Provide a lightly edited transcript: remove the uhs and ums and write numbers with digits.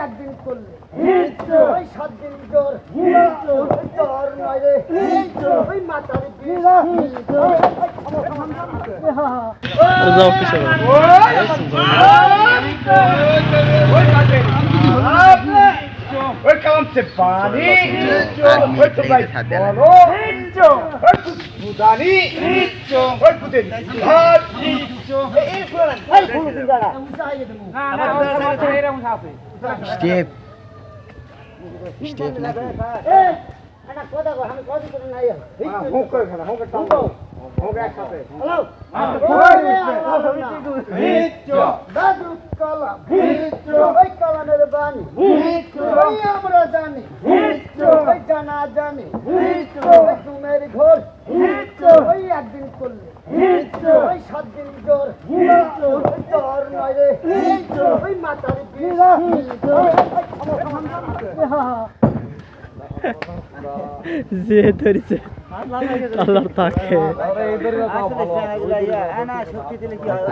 একদিন করলে ওই 7 দিন জ্বর জ্বর নয় রে ওই মাথার বিষ ওই কামতে পানি ওই তো ভাই বলো বুদানি ওই বুদে ভাত এই ফুলান এই ফুল দিন দাঁড়া স্টেপ স্টেপ না এই ana কথা কর আমি কথা করে নাই হোক করে খানা হোক টান দাও হোক একসাথে হ্যালো দাদু কালাম ওই কালামের বাণী ওই আমরা জানি ওই জানা জানি ওই ঘুমের ঘর ওই একদিন করলে ওই 7 দিন জ্বর জ্বর নয় রে ওই মাথার বিষ যে ধরেছে আল্লাহর তাকে আরে এদের না ভালো আনা শক্তি দিলে কি হয়